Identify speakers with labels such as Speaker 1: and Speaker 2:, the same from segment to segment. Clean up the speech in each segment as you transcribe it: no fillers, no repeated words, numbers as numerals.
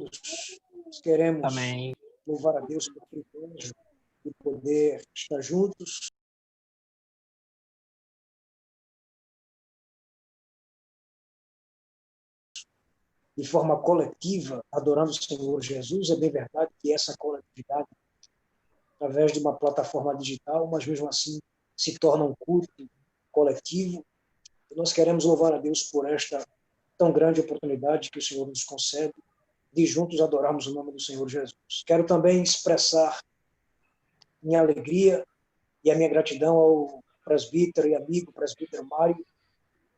Speaker 1: Nós queremos
Speaker 2: Amém.
Speaker 1: louvar a Deus pelo privilégio de poder estar juntos. De forma coletiva, adorando o Senhor Jesus. É bem verdade que essa coletividade, através de uma plataforma digital, mas mesmo assim se torna um culto coletivo. E nós queremos louvar a Deus por esta tão grande oportunidade que o Senhor nos concede de juntos adorarmos o nome do Senhor Jesus. Quero também expressar minha alegria e a minha gratidão ao presbítero e amigo, presbítero Mário,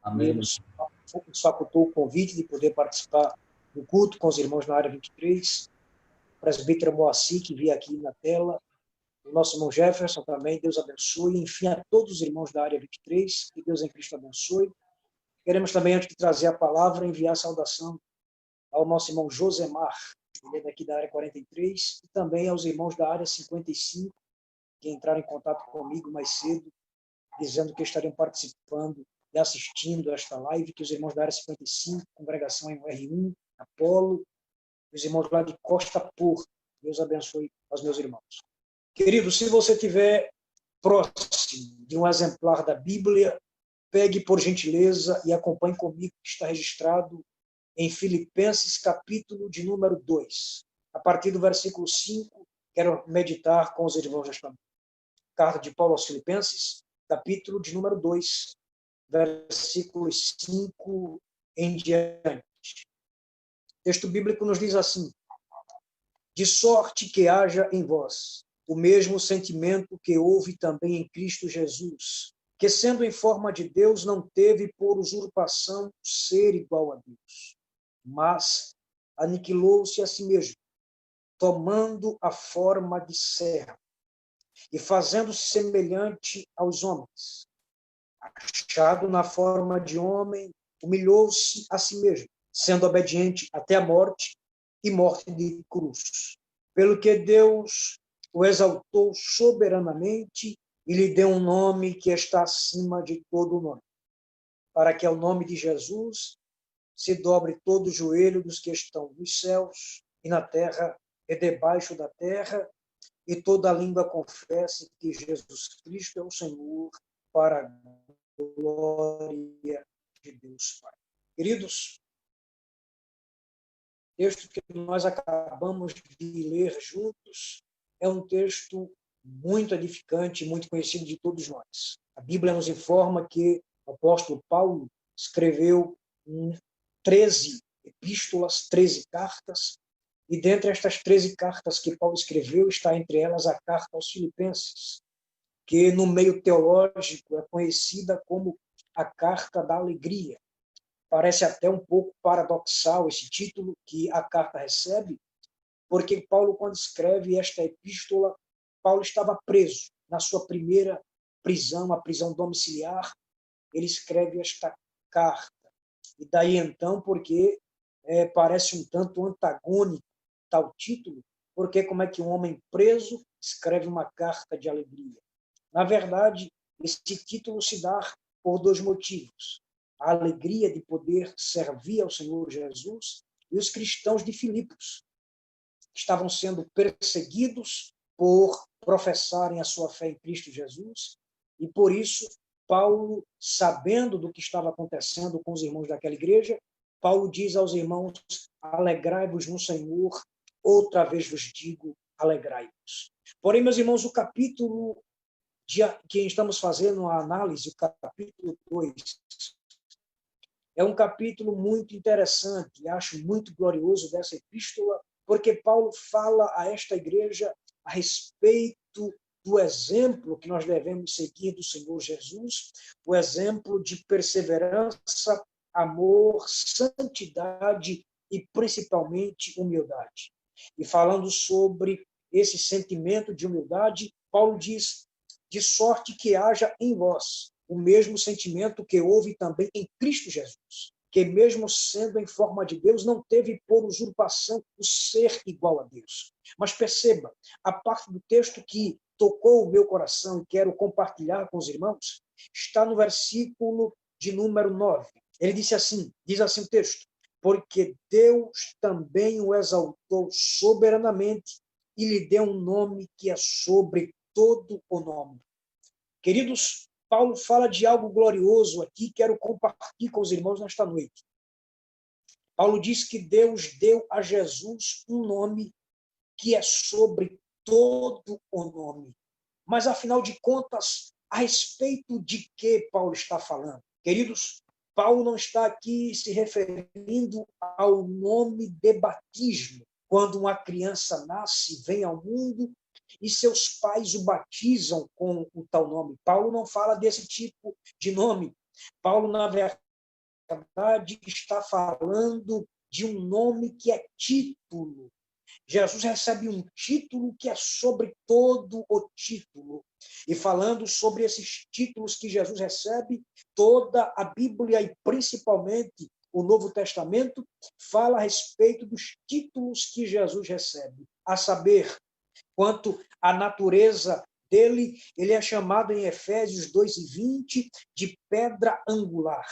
Speaker 1: que nos facultou o convite de poder participar do culto com os irmãos na área 23, o presbítero Moacir, que vi aqui na tela, o nosso irmão Jefferson também, Deus abençoe, enfim, a todos os irmãos da área 23, que Deus em Cristo abençoe. Queremos também, antes de trazer a palavra, enviar saudação ao nosso irmão Josemar, ele é daqui da área 43, e também aos irmãos da área 55, que entraram em contato comigo mais cedo, dizendo que estariam participando e assistindo a esta live, que os irmãos da área 55, congregação em R1, Apolo, os irmãos lá de Costa Porto. Deus abençoe aos meus irmãos. Querido, se você estiver próximo de um exemplar da Bíblia, pegue por gentileza e acompanhe comigo, que está registrado em Filipenses, capítulo de número 2. A partir do versículo 5, quero meditar com os irmãos desta manhã. Carta de Paulo aos Filipenses, capítulo de número 2, versículos 5 em diante. O texto bíblico nos diz assim: de sorte que haja em vós o mesmo sentimento que houve também em Cristo Jesus, que sendo em forma de Deus não teve por usurpação ser igual a Deus, mas aniquilou-se a si mesmo, tomando a forma de servo e fazendo-se semelhante aos homens. Achado na forma de homem, humilhou-se a si mesmo, sendo obediente até a morte e morte de cruz. Pelo que Deus o exaltou soberanamente e lhe deu um nome que está acima de todo nome, para que ao nome de Jesus se dobre todo o joelho dos que estão nos céus e na terra e debaixo da terra, e toda a língua confesse que Jesus Cristo é o Senhor, para a glória de Deus Pai. Queridos, o texto que nós acabamos de ler juntos é um texto muito edificante, muito conhecido de todos nós. A Bíblia nos informa que o apóstolo Paulo escreveu 13 epístolas, 13 cartas, e dentre estas 13 cartas que Paulo escreveu, está entre elas a carta aos Filipenses, que no meio teológico é conhecida como a carta da alegria. Parece até um pouco paradoxal esse título que a carta recebe, porque Paulo, quando escreve esta epístola, Paulo estava preso na sua primeira prisão, a prisão domiciliar. Ele escreve esta carta. E daí então, porque parece um tanto antagônico tal título, porque como é que um homem preso escreve uma carta de alegria? Na verdade, esse título se dá por dois motivos: a alegria de poder servir ao Senhor Jesus e os cristãos de Filipos, que estavam sendo perseguidos por professarem a sua fé em Cristo Jesus, e por isso Paulo, sabendo do que estava acontecendo com os irmãos daquela igreja, Paulo diz aos irmãos: alegrai-vos no Senhor, outra vez vos digo, alegrai-vos. Porém, meus irmãos, o capítulo que estamos fazendo a análise, o capítulo 2, é um capítulo muito interessante, acho muito glorioso dessa epístola, porque Paulo fala a esta igreja a respeito do exemplo que nós devemos seguir do Senhor Jesus, o exemplo de perseverança, amor, santidade e principalmente humildade. E falando sobre esse sentimento de humildade, Paulo diz: de sorte que haja em vós o mesmo sentimento que houve também em Cristo Jesus, que mesmo sendo em forma de Deus, não teve por usurpação o ser igual a Deus. Mas perceba, a parte do texto que tocou o meu coração e quero compartilhar com os irmãos, está no versículo de número 9. Ele diz assim o texto: porque Deus também o exaltou soberanamente e lhe deu um nome que é sobre todo o nome. Queridos, Paulo fala de algo glorioso aqui, quero compartilhar com os irmãos nesta noite. Paulo diz que Deus deu a Jesus um nome que é sobre todo o nome. Mas, afinal de contas, a respeito de que Paulo está falando? Queridos, Paulo não está aqui se referindo ao nome de batismo, quando uma criança nasce, vem ao mundo e seus pais o batizam com o tal nome. Paulo não fala desse tipo de nome. Paulo, na verdade, está falando de um nome que é título. Jesus recebe um título que é sobre todo o título. E falando sobre esses títulos que Jesus recebe, toda a Bíblia e principalmente o Novo Testamento fala a respeito dos títulos que Jesus recebe. A saber, quanto à natureza dele, ele é chamado em Efésios 2:20 de pedra angular.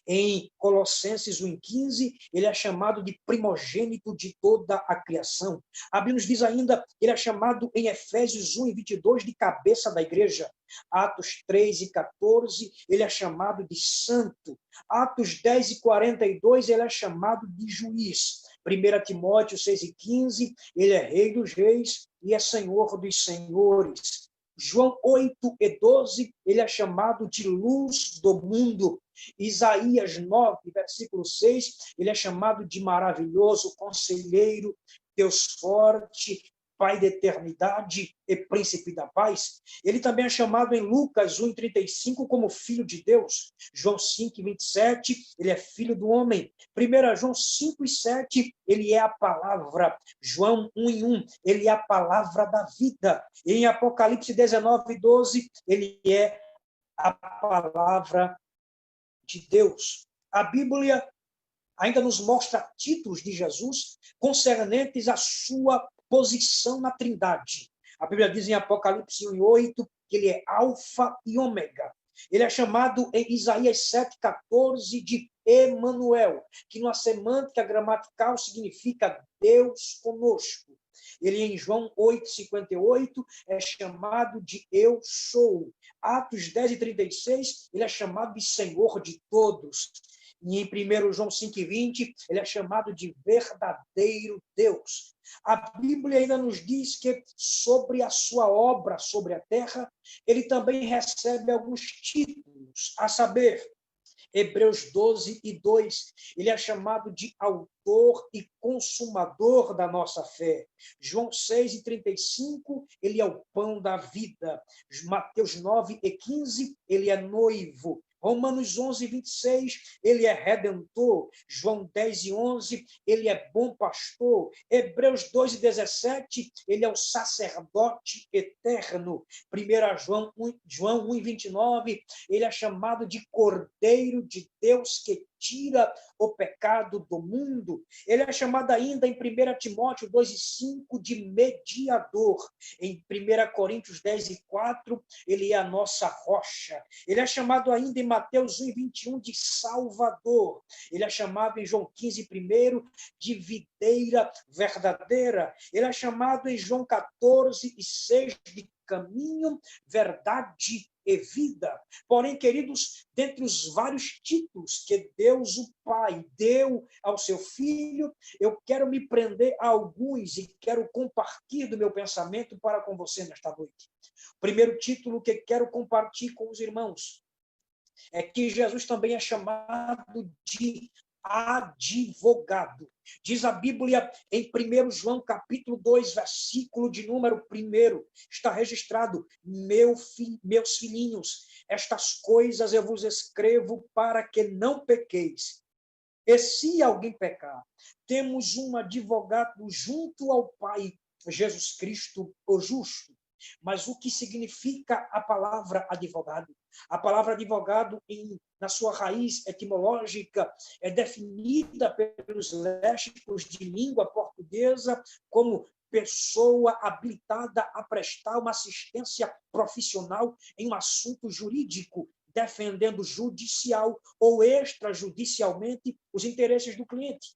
Speaker 1: Em Colossenses 1:15, ele é chamado de primogênito de toda a criação. A Bíblia nos diz ainda, ele é chamado em Efésios 1:22 de cabeça da igreja. Atos 3:14, ele é chamado de santo. Atos 10:42, ele é chamado de juiz. 1 Timóteo 6:15, ele é rei dos reis e é senhor dos senhores. João 8:12, ele é chamado de luz do mundo. Isaías 9, versículo 6, ele é chamado de maravilhoso, conselheiro, Deus forte, Pai da eternidade e príncipe da paz. Ele também é chamado em Lucas 1:35 como filho de Deus. João 5:27, ele é filho do homem. 1 João 5:7, ele é a palavra. João 1:1, ele é a palavra da vida. E em Apocalipse 19:12, ele é a palavra de Deus. A Bíblia ainda nos mostra títulos de Jesus concernentes à sua posição na Trindade. A Bíblia diz em Apocalipse 1:8 que ele é Alfa e Ômega. Ele é chamado em Isaías 7:14 de Emanuel, que numa semântica gramatical significa Deus conosco. Ele em João 8:58 é chamado de Eu sou. Atos 10:36, ele é chamado de Senhor de todos. E em 1 João 5:20, ele é chamado de verdadeiro Deus. A Bíblia ainda nos diz que sobre a sua obra, sobre a terra, ele também recebe alguns títulos, a saber, Hebreus 12:2, ele é chamado de autor e consumador da nossa fé. João 6:35, ele é o pão da vida. Mateus 9:15, ele é noivo. Romanos 11:26, ele é redentor. João 10:11, ele é bom pastor. Hebreus 2:17, ele é o sacerdote eterno. 1 João 1:29, ele é chamado de Cordeiro de Deus que tira o pecado do mundo. Ele é chamado ainda em 1 Timóteo 2:5 de mediador. Em 1 Coríntios 10:4, ele é a nossa rocha. Ele é chamado ainda em Mateus 1:21 de Salvador. Ele é chamado em João 15:1 de videira verdadeira. Ele é chamado em João 14:6 de caminho, verdade e vida. Porém, queridos, dentre os vários títulos que Deus, o Pai, deu ao seu Filho, eu quero me prender a alguns e quero compartilhar do meu pensamento para com você nesta noite. O primeiro título que quero compartilhar com os irmãos é que Jesus também é chamado de advogado. Diz a Bíblia em 1 João capítulo 2, versículo de número 1, está registrado: meus filhinhos, estas coisas eu vos escrevo para que não pequeis. E se alguém pecar, temos um advogado junto ao Pai, Jesus Cristo, o justo. Mas o que significa a palavra advogado? A palavra advogado, na sua raiz etimológica, é definida pelos léxicos de língua portuguesa como pessoa habilitada a prestar uma assistência profissional em um assunto jurídico, defendendo judicial ou extrajudicialmente os interesses do cliente.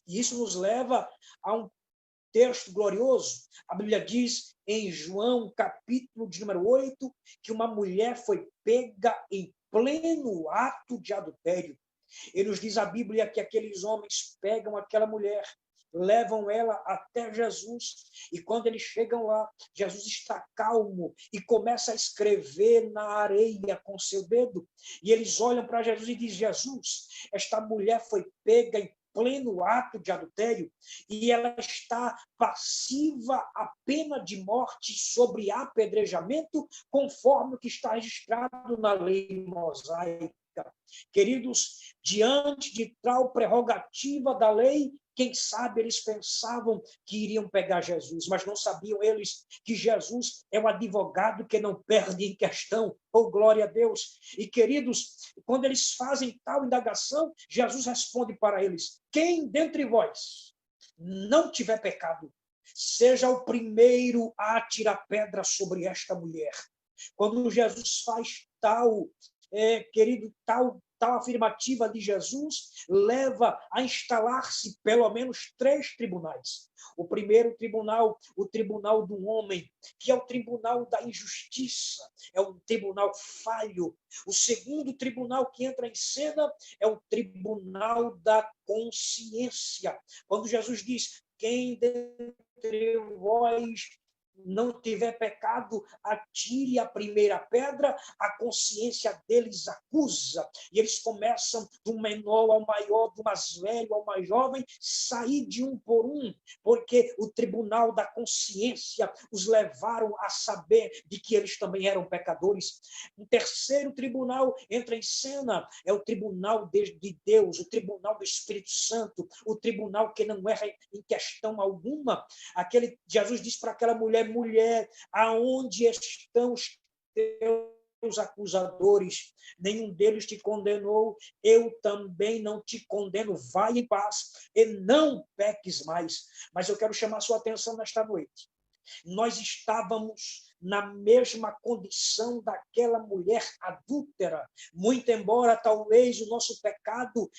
Speaker 1: E isso nos leva a um texto glorioso. A Bíblia diz em João, capítulo de número 8, que uma mulher foi pega em pleno ato de adultério. E nos diz a Bíblia que aqueles homens pegam aquela mulher, levam ela até Jesus, e quando eles chegam lá, Jesus está calmo e começa a escrever na areia com seu dedo, e eles olham para Jesus e dizem: Jesus, esta mulher foi pega em pleno ato de adultério e ela está passiva à pena de morte sobre apedrejamento, conforme o que está registrado na lei mosaica. Queridos, diante de tal prerrogativa da lei, quem sabe eles pensavam que iriam pegar Jesus, mas não sabiam eles que Jesus é o advogado que não perde em questão. Oh, glória a Deus! E, queridos, quando eles fazem tal indagação, Jesus responde para eles: quem dentre vós não tiver pecado, seja o primeiro a atirar pedra sobre esta mulher. Quando Jesus faz tal querido, tal afirmativa de Jesus leva a instalar-se pelo menos 3 tribunais. O primeiro tribunal, o tribunal do homem, que é o tribunal da injustiça, é um tribunal falho. O segundo tribunal que entra em cena é o tribunal da consciência. Quando Jesus diz: quem dentre vós não tiver pecado, atire a primeira pedra, a consciência deles acusa. E eles começam do menor ao maior, do mais velho ao mais jovem, sair de um por um, porque o tribunal da consciência os levaram a saber de que eles também eram pecadores. Um terceiro tribunal entra em cena, é o tribunal de Deus, o tribunal do Espírito Santo, o tribunal que não erra em questão alguma. Aquele, Jesus diz para aquela mulher: mulher, aonde estão os teus acusadores? Nenhum deles te condenou, eu também não te condeno. Vai em paz e não peques mais. Mas eu quero chamar a sua atenção nesta noite. Nós estávamos na mesma condição daquela mulher adúltera, muito embora talvez o nosso pecado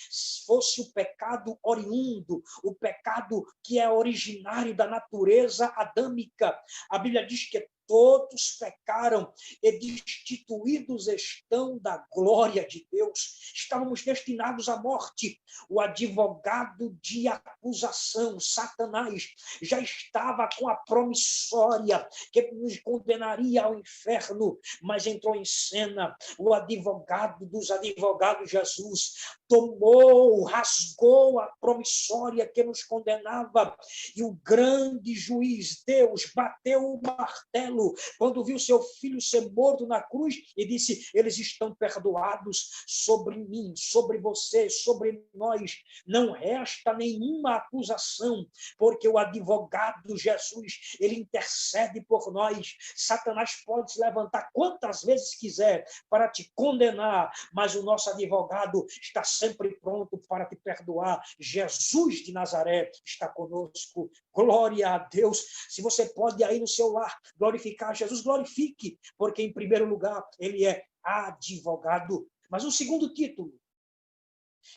Speaker 1: fosse o pecado oriundo, o pecado que é originário da natureza adâmica. A Bíblia diz que todos pecaram e destituídos estão da glória de Deus. Estávamos destinados à morte. O advogado de acusação, Satanás, já estava com a promissória que nos condenaria ao inferno, mas entrou em cena o advogado dos advogados, Jesus, tomou, rasgou a promissória que nos condenava, e o grande juiz, Deus, bateu o martelo quando viu seu filho ser morto na cruz e disse: eles estão perdoados. Sobre mim, sobre você, sobre nós não resta nenhuma acusação, porque o advogado Jesus, ele intercede por nós. Satanás pode se levantar quantas vezes quiser para te condenar, mas o nosso advogado está sempre pronto para te perdoar. Jesus de Nazaré está conosco. Glória a Deus. Se você pode aí no seu lar glorificar Jesus, glorifique, porque em primeiro lugar ele é advogado. Mas o segundo título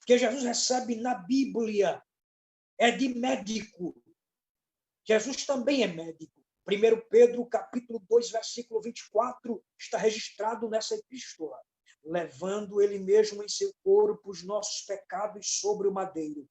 Speaker 1: que Jesus recebe na Bíblia é de médico. Jesus também é médico. 1 Pedro, capítulo 2, versículo 24, está registrado nessa epístola: levando ele mesmo em seu corpo os nossos pecados sobre o madeiro,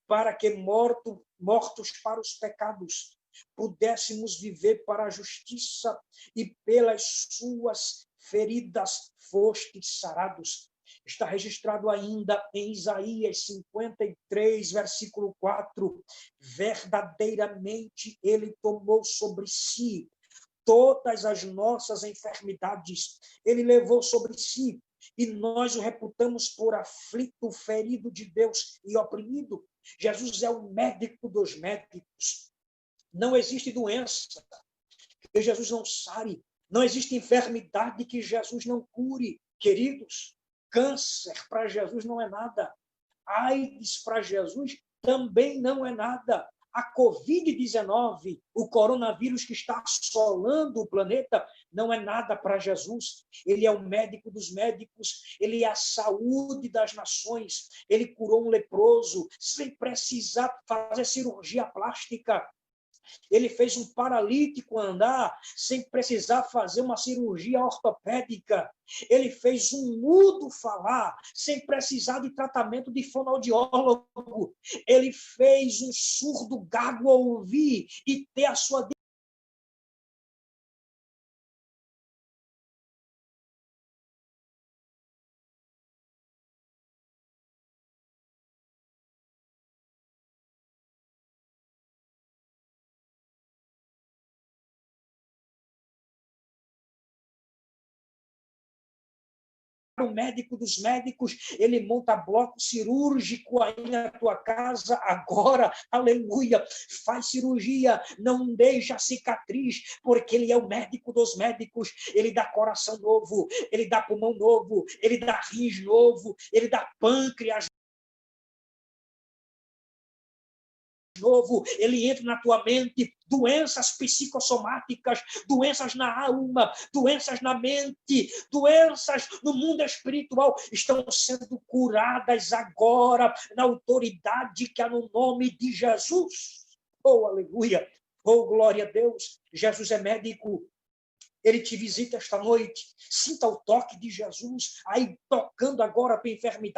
Speaker 1: para que, mortos para os pecados, pudéssemos viver para a justiça, e pelas suas feridas fostes sarados. Está registrado ainda em Isaías 53, versículo 4, verdadeiramente ele tomou sobre si todas as nossas enfermidades, ele levou sobre si, e nós o reputamos por aflito, ferido de Deus e oprimido. Jesus é o médico dos médicos. Não existe doença que Jesus não sare. Não existe enfermidade que Jesus não cure. Queridos, câncer para Jesus não é nada. AIDS para Jesus também não é nada. A Covid-19, o coronavírus que está assolando o planeta, não é nada para Jesus. Ele é o médico dos médicos, ele é a saúde das nações. Ele curou um leproso sem precisar fazer cirurgia plástica. Ele fez um paralítico andar sem precisar fazer uma cirurgia ortopédica. Ele fez um mudo falar sem precisar de tratamento de fonoaudiólogo. Ele fez um surdo gago ouvir e ter a sua o médico dos médicos, ele monta bloco cirúrgico aí na tua casa agora, aleluia, faz cirurgia, não deixa cicatriz, porque ele é o médico dos médicos, ele dá coração novo, ele dá pulmão novo, ele dá rins novo, ele dá pâncreas novo, ele entra na tua mente, doenças psicossomáticas, doenças na alma, doenças na mente, doenças no mundo espiritual estão sendo curadas agora na autoridade que há no nome de Jesus. Oh, aleluia! Oh, glória a Deus! Jesus é médico. Ele te visita esta noite. Sinta o toque de Jesus aí tocando agora a tua enfermidade.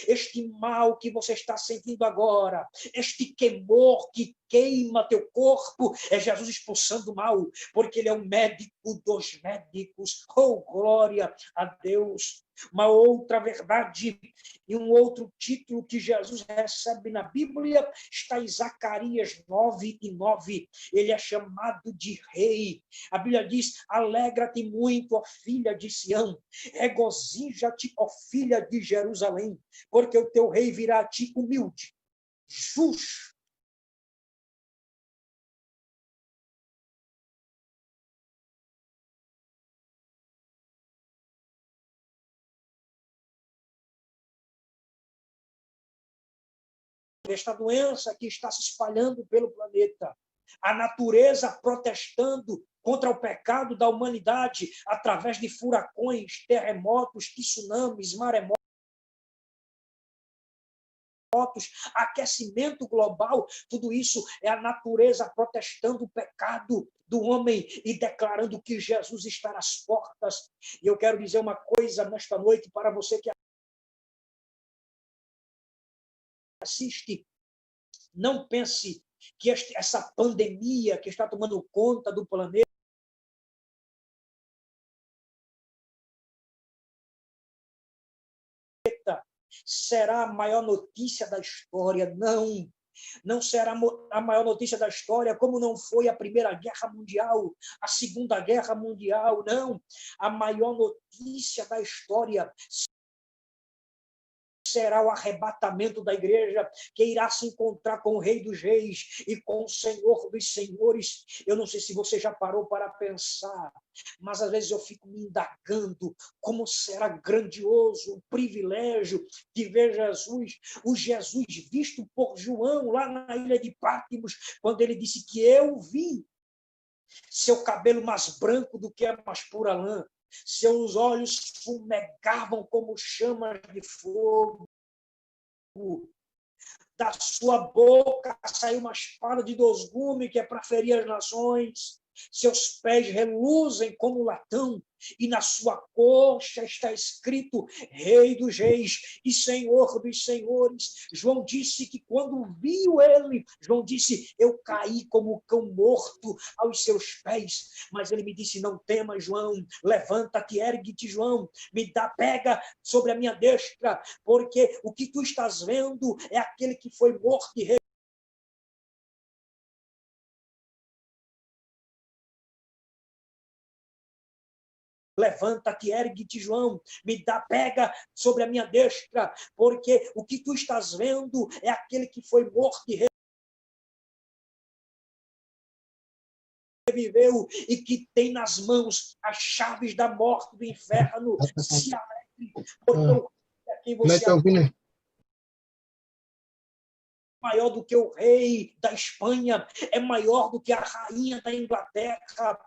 Speaker 1: Este mal que você está sentindo agora, este queimor que queima teu corpo, é Jesus expulsando o mal, porque ele é o médico dos médicos. Oh, glória a Deus! Uma outra verdade e um outro título que Jesus recebe na Bíblia está em Zacarias 9:9. Ele é chamado de rei. A Bíblia diz: alegra-te muito, ó filha de Sião, regozija-te, ó filha de Jerusalém, porque o teu rei virá a ti humilde, justo, esta doença que está se espalhando pelo planeta. A natureza protestando contra o pecado da humanidade através de furacões, terremotos, tsunamis, maremotos, aquecimento global, tudo isso é a natureza protestando o pecado do homem e declarando que Jesus está nas portas. E eu quero dizer uma coisa nesta noite para você que assiste. Não pense que essa pandemia que está tomando conta do planeta será a maior notícia da história. Não. Não será a maior notícia da história, como não foi a Primeira Guerra Mundial, a Segunda Guerra Mundial, não. A maior notícia da história será o arrebatamento da igreja, que irá se encontrar com o Rei dos Reis e com o Senhor dos Senhores. Eu não sei se você já parou para pensar, mas às vezes eu fico me indagando como será grandioso o privilégio de ver Jesus, o Jesus visto por João lá na ilha de Patmos, quando ele disse que eu vi seu cabelo mais branco do que a mais pura lã, seus olhos fumegavam como chamas de fogo, da sua boca saiu uma espada de 2 gumes que é para ferir as nações, seus pés reluzem como latão, e na sua coxa está escrito Rei dos Reis e Senhor dos Senhores. João disse que quando viu ele, João disse, eu caí como cão morto aos seus pés, mas ele me disse, não temas, João, levanta-te, ergue-te, João, pega sobre a minha destra, porque o que tu estás vendo é aquele que foi morto e levanta-te, ergue-te, João, pega sobre a minha destra, porque o que tu estás vendo é aquele que foi morto e reviveu e que tem nas mãos as chaves da morte do inferno. Se alegre, porque o que você maior do que o rei da Espanha, é maior do que a rainha da Inglaterra.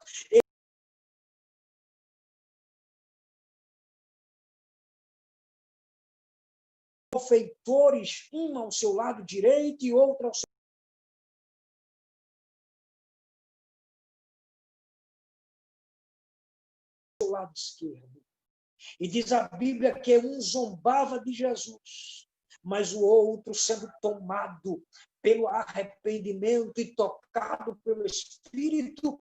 Speaker 1: Feitores, um ao seu lado direito e outro ao seu lado esquerdo. E diz a Bíblia que um zombava de Jesus, mas o outro, sendo tomado pelo arrependimento e tocado pelo Espírito,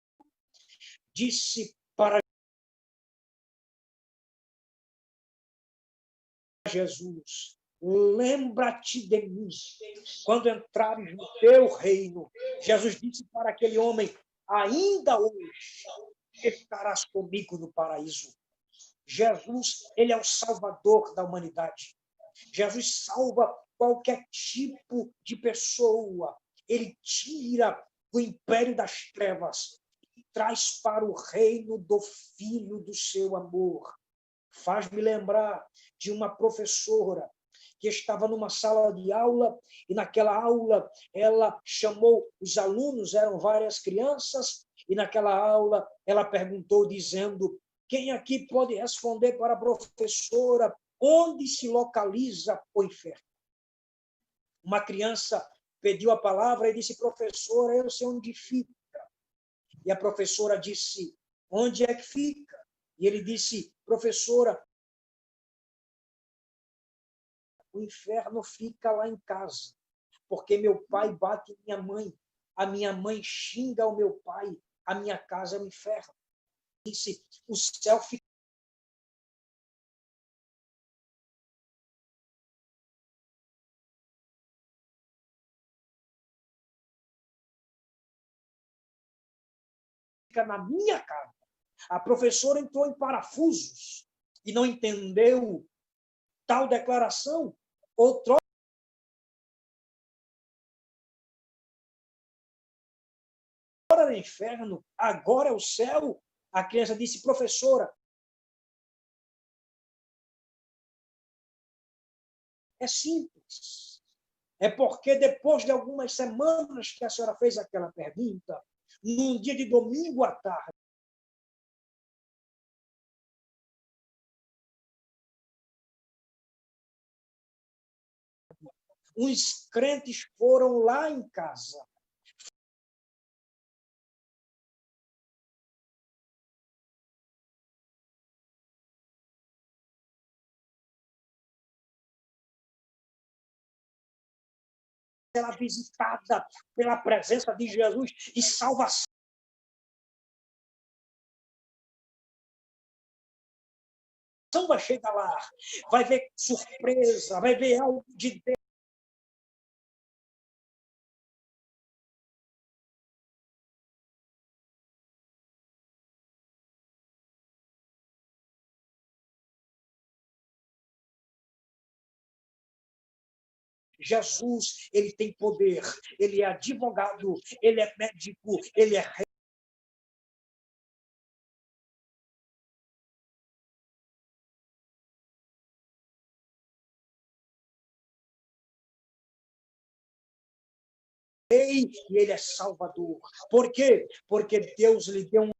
Speaker 1: disse para Jesus: lembra-te de mim quando entrares no teu reino. Jesus disse para aquele homem: ainda hoje estarás comigo no paraíso. Jesus, ele é o salvador da humanidade. Jesus salva qualquer tipo de pessoa. Ele tira do império das trevas e traz para o reino do Filho do seu amor. Faz-me lembrar de uma professora que estava numa sala de aula e naquela aula ela chamou os alunos, eram várias crianças, e naquela aula ela perguntou dizendo: quem aqui pode responder para a professora onde se localiza o inferno? Uma criança pediu a palavra e disse: professora, eu sei onde fica. E a professora disse: onde é que fica? E ele disse: professora, o inferno fica lá em casa, porque meu pai bate minha mãe, a minha mãe xinga o meu pai, a minha casa é o inferno. Disse: o céu fica na minha casa. A professora entrou em parafusos e não entendeu tal declaração. Outrora era o inferno, agora é o céu. A criança disse: professora, é simples. É porque depois de algumas semanas que a senhora fez aquela pergunta, num dia de domingo à tarde, uns crentes foram lá em casa. Ela visitada pela presença de Jesus e salvação. Vai chegar lá, vai ver surpresa, vai ver algo de Deus. Jesus, ele tem poder, ele é advogado, ele é médico, ele é rei e ele é salvador. Por quê? Porque Deus lhe deu um